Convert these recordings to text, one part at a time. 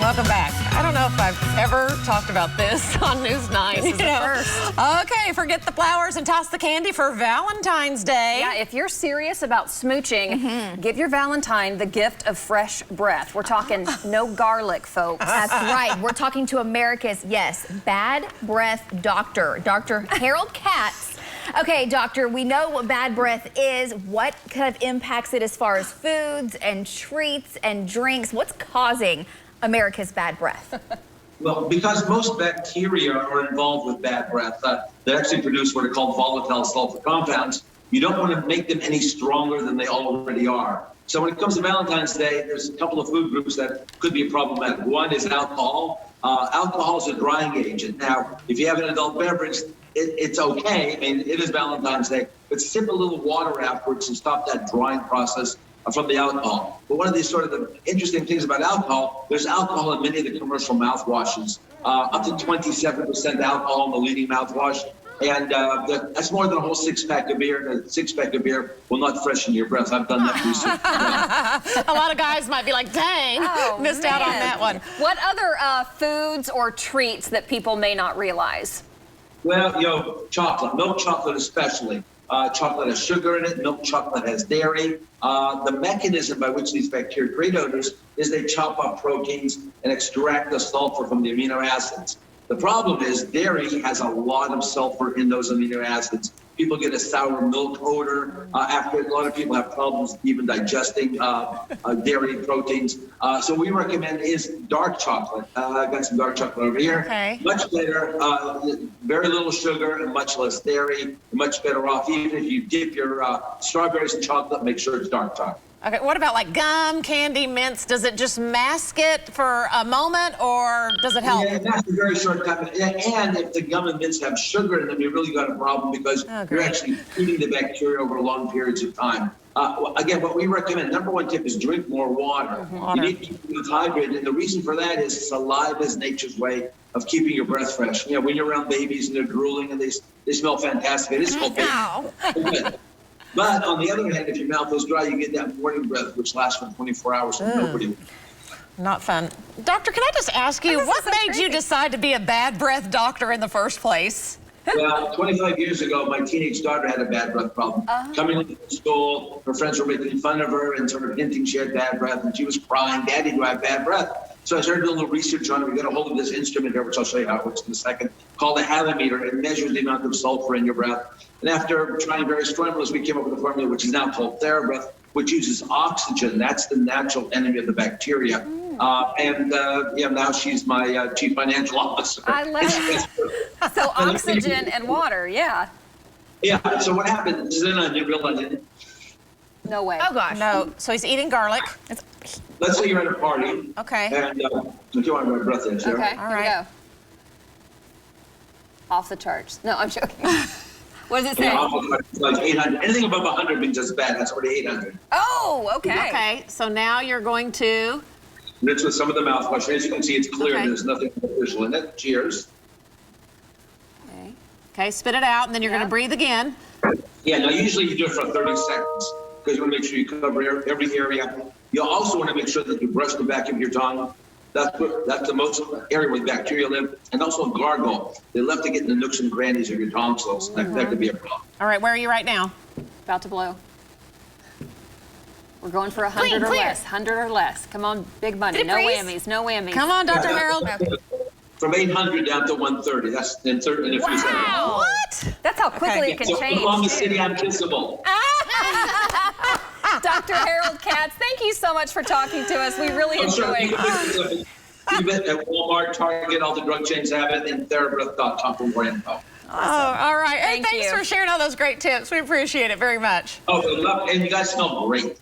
Welcome back. I don't know if I've ever talked about this on News 9. This is the first. Okay, forget the flowers and toss the candy for Valentine's Day. Yeah, if you're serious about smooching, give your Valentine the gift of fresh breath. We're talking no garlic, folks. That's right. We're talking to America's, bad breath doctor, Dr. Harold Katz. Okay, doctor, we know what bad breath is. What kind of impacts it as far as foods and treats and drinks? What's causing America's bad breath? Well, because most bacteria are involved with bad breath, they actually produce what are called volatile sulfur compounds. You don't want to make them any stronger than they already are. So when it comes to Valentine's Day, there's a couple of food groups that could be problematic. One is alcohol. Alcohol is a drying agent. Now, if you have an adult beverage, it's okay. I mean, it is Valentine's Day, but sip a little water afterwards and stop that drying process from the alcohol. But one of these sort of the interesting things about alcohol, there's alcohol in many of the commercial mouthwashes, up to 27% alcohol in the leading mouthwash. And that's more than a whole six-pack of beer. And a six-pack of beer will not freshen your breath. I've done that recently. A lot of guys might be like, dang, missed out on that one. What other foods or treats that people may not realize? Well, chocolate, milk chocolate especially. Chocolate has sugar in it, milk chocolate has dairy. The mechanism by which these bacteria create odors is they chop up proteins and extract the sulfur from the amino acids. The problem is dairy has a lot of sulfur in those amino acids. People get a sour milk odor. After a lot of people have problems even digesting dairy proteins. So we recommend is dark chocolate. I've got some dark chocolate over here. Okay. Much better, very little sugar and much less dairy. You're much better off. Even if you dip your strawberries in chocolate, make sure it's dark chocolate. Okay, what about like gum, candy, mints? Does it just mask it for a moment or does it help? Yeah, that's a very short time. Yeah, and if the gum and mints have sugar in them, you really got a problem because you're actually feeding the bacteria over long periods of time. Again, what we recommend, number one tip is drink more water. You need to keep hydrated, and the reason for that is saliva is nature's way of keeping your breath fresh. You know, when you're around babies and they're drooling and they smell fantastic, it is okay. But on the other hand, if your mouth is dry, you get that morning breath, which lasts for 24 hours and nobody. Not fun. Doctor, can I just ask you, what made you decide to be a bad breath doctor in the first place? Well, 25 years ago, my teenage daughter had a bad breath problem. Coming into school, her friends were making fun of her and sort of hinting she had bad breath, and she was crying, "Daddy, do I have bad breath?" So I started doing a little research on it. We got a hold of this instrument here, which I'll show you how it works in a second, called a halometer. It measures the amount of sulfur in your breath. And after trying various formulas, we came up with a formula which is now called Therabreath, which uses oxygen. That's the natural enemy of the bacteria. Now she's my chief financial officer. I love it. So oxygen and water, yeah. Yeah, so what happened, is I didn't realize it. No way. Oh, gosh. No, so he's eating garlic. Let's say you're at a party. Okay. And if you want my breath in, sure. Okay, All here we right. go. Off the charts. No, I'm joking. What does it say? Yeah, like 800. Anything above 100 means it's bad. That's already 800. Oh, okay. Okay, so now you're going to... Mixed with some of the mouthwash. As you can see, it's clear. Okay. There's nothing artificial in it. Cheers. Okay, spit it out, and then you're going to breathe again. Yeah, now usually you do it for 30 seconds because you want to make sure you cover every area. You also want to make sure that you brush the back of your tongue. That's the most area where bacteria live. And also gargle. They love to get in the nooks and crannies of your tonsils. That could be a problem. All right, where are you right now? About to blow. We're going for 100 or less. 100 or less. Come on, big money. No whammies. No whammies. Come on, Dr. Harold. From 800 down to 130. That's in a few seconds. What? That's how quickly it can So change. Oklahoma City, I'm kissable. Dr. Harold Katz, thank you so much for talking to us. We really enjoyed it. Keep it at Walmart, Target, all the drug chains have it, and Therabreath.com for more info. Oh, all right. Hey, thanks you. for sharing all those great tips. We appreciate it very much. Oh, good luck. And you guys smell great.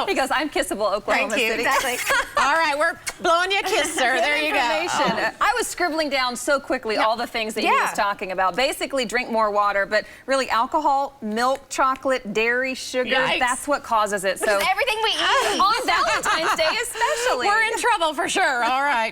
He goes, I'm kissable, Oklahoma Thank you. City. Exactly. All right, we're blowing you a kiss, sir. There you go. I was scribbling down so quickly all the things that he was talking about. Basically, drink more water, but really alcohol, milk, chocolate, dairy, sugar, that's what causes it. So Everything we eat. on Valentine's Day especially. We're in trouble for sure. All right.